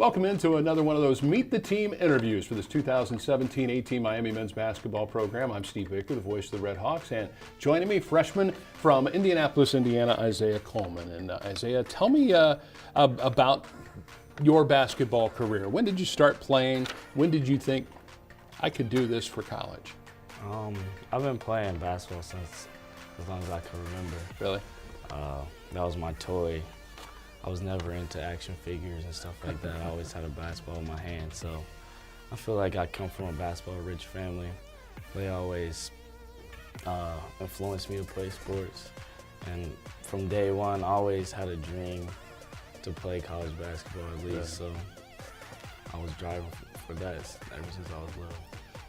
Welcome into another one of those Meet the Team interviews for this 2017-18 Miami men's basketball program. I'm Steve Baker, the voice of the Red Hawks, and joining me, freshman from Indianapolis, Indiana, Isaiah Coleman. And Isaiah, tell me about your basketball career. When did you start playing? When did you think I could do this for college? I've been playing basketball since as long as I can remember. Really? That was my toy. I was never into action figures and stuff like that. I always had a basketball in my hand, so I feel like I come from a basketball-rich family. They always influenced me to play sports, and from day one, I always had a dream to play college basketball at least, so I was driving for that ever since I was little.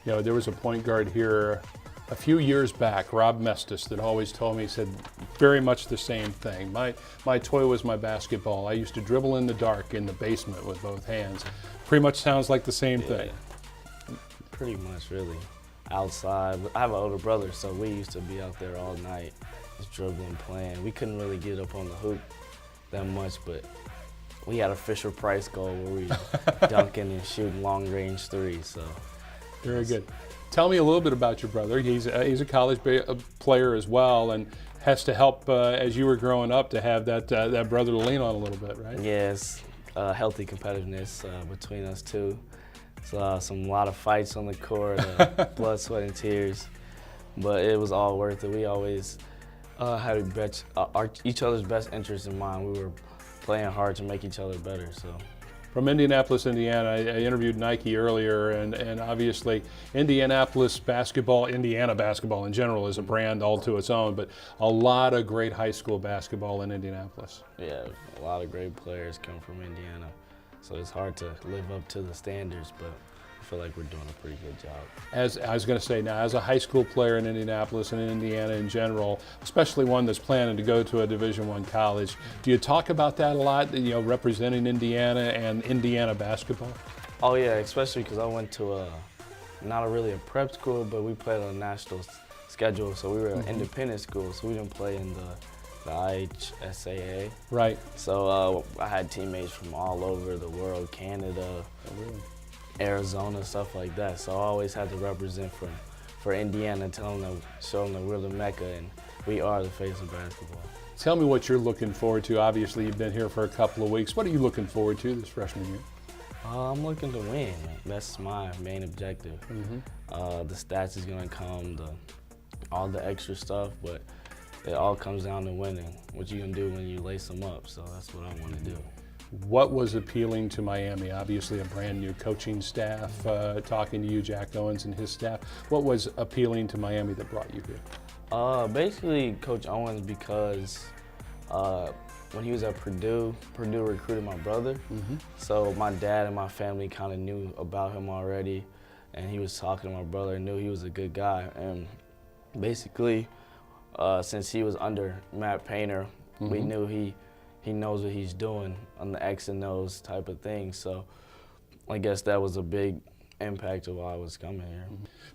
You know, there was a point guard here a few years back, Rob Mestis, that always told me, he said very much the same thing. My toy was my basketball. I used to dribble in the dark in the basement with both hands. Pretty much sounds like the same thing. Pretty much, really. Outside, I have an older brother, so we used to be out there all night, just dribbling, playing. We couldn't really get up on the hoop that much, but we had a Fisher-Price goal where we dunking and shooting long-range threes. So very good. Tell me a little bit about your brother. He's a college player as well, and has to help as you were growing up to have that brother to lean on a little bit, right? Yes, healthy competitiveness between us two. So a lot of fights on the court, blood, sweat, and tears, but it was all worth it. We always had each other's best interests in mind. We were playing hard to make each other better. So. From Indianapolis, Indiana, I interviewed Nike earlier, and obviously Indianapolis basketball, Indiana basketball in general, is a brand all to its own, but a lot of great high school basketball in Indianapolis. Yeah, a lot of great players come from Indiana, so it's hard to live up to the standards, but I feel like we're doing a pretty good job. As I was going to say, now as a high school player in Indianapolis and in Indiana in general, especially one that's planning to go to a Division I college, do you talk about that a lot, you know, representing Indiana and Indiana basketball? Oh yeah, especially because I went to not really a prep school, but we played on a national schedule, so we were an independent school, so we didn't play in the IHSAA. Right. So I had teammates from all over the world, Canada, Arizona, stuff like that. So I always had to represent for Indiana, show them that we're the Mecca and we are the face of basketball. Tell me what you're looking forward to. Obviously, you've been here for a couple of weeks. What are you looking forward to this freshman year? I'm looking to win. That's my main objective. The stats is going to come, all the extra stuff, but it all comes down to winning. What you going to do when you lace them up, so that's what I want to do. What was appealing to Miami? Obviously a brand new coaching staff, talking to you, Jack Owens and his staff. What was appealing to Miami that brought you here? Basically Coach Owens, because when he was at Purdue recruited my brother. So my dad and my family kind of knew about him already, and he was talking to my brother and knew he was a good guy. And basically, since he was under Matt Painter, we knew he knows what he's doing on the X and O's type of thing. So I guess that was a big impact of why I was coming here.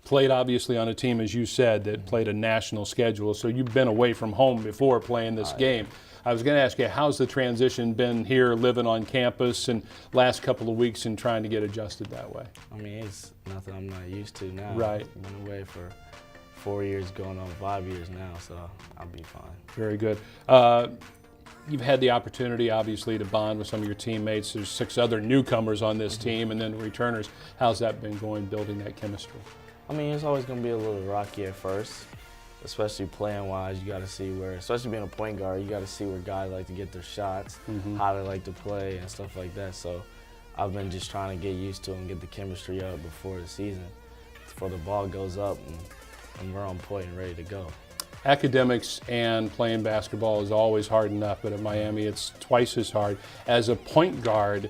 Played obviously on a team, as you said, that played a national schedule, so you've been away from home before playing this game. I was going to ask you, how's the transition been here, living on campus, and last couple of weeks and trying to get adjusted that way? I mean, it's nothing I'm not used to now. Right. I've been away for 4 years, going on 5 years now, so I'll be fine. Very good. You've had the opportunity, obviously, to bond with some of your teammates. There's 6 other newcomers on this team, and then returners. How's that been going, building that chemistry? I mean, it's always going to be a little rocky at first, especially playing-wise. You got to see where, especially being a point guard, you got to see where guys like to get their shots, how they like to play, and stuff like that. So I've been just trying to get used to it and get the chemistry up before the season, before the ball goes up and we're on point and ready to go. Academics and playing basketball is always hard enough, but at Miami it's twice as hard. As a point guard,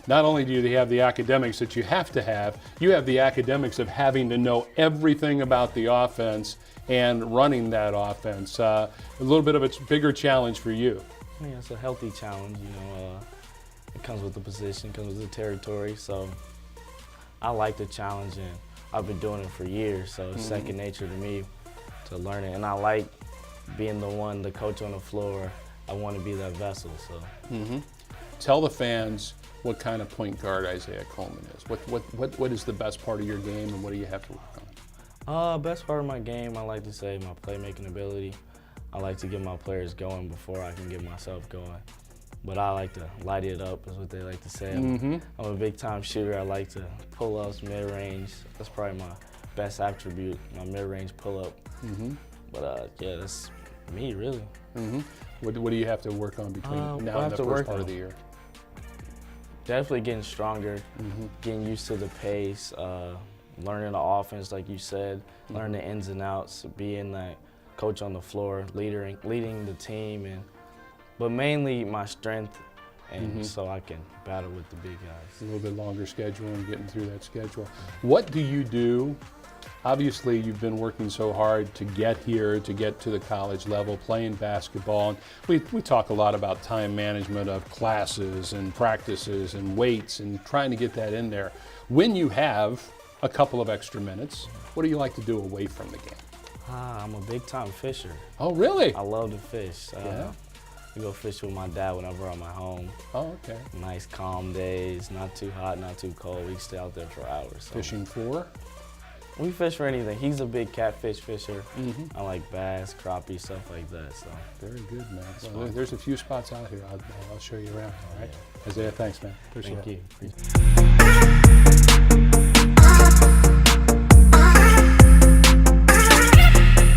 not only do you have the academics that you have the academics of having to know everything about the offense and running that offense. A little bit of a bigger challenge for you. I mean, it's a healthy challenge, you know. It comes with the position, comes with the territory, so I like the challenge, and I've been doing it for years, so it's second nature to me to learn it. And I like being the coach on the floor. I want to be that vessel. So. Tell the fans what kind of point guard Isaiah Coleman is. What is the best part of your game, and what do you have to work on? Best part of my game, I like to say my playmaking ability. I like to get my players going before I can get myself going. But I like to light it up, is what they like to say. I'm a big-time shooter. I like to pull-ups, mid-range. That's probably my best attribute, my mid-range pull-up. But yeah, that's me, really. What do you have to work on between now and the first part of the year? Definitely getting stronger, getting used to the pace, learning the offense, like you said, learning the ins and outs, being that coach on the floor, leading the team, but mainly my strength, and so I can battle with the big guys. A little bit longer schedule and getting through that schedule. What do you do? Obviously, you've been working so hard to get here, to get to the college level, playing basketball. We talk a lot about time management of classes and practices and weights and trying to get that in there. When you have a couple of extra minutes, what do you like to do away from the game? I'm a big-time fisher. Oh, really? I love to fish. Yeah. We go fish with my dad whenever I'm at home. Oh, okay. Nice, calm days, not too hot, not too cold. We stay out there for hours. So. Fishing for? We fish for anything. He's a big catfish fisher. I like bass, crappie, stuff like that. So very good, man. Well, there's a few spots out here. I'll show you around. All right, Isaiah. Thanks, man. Appreciate it. Thank you.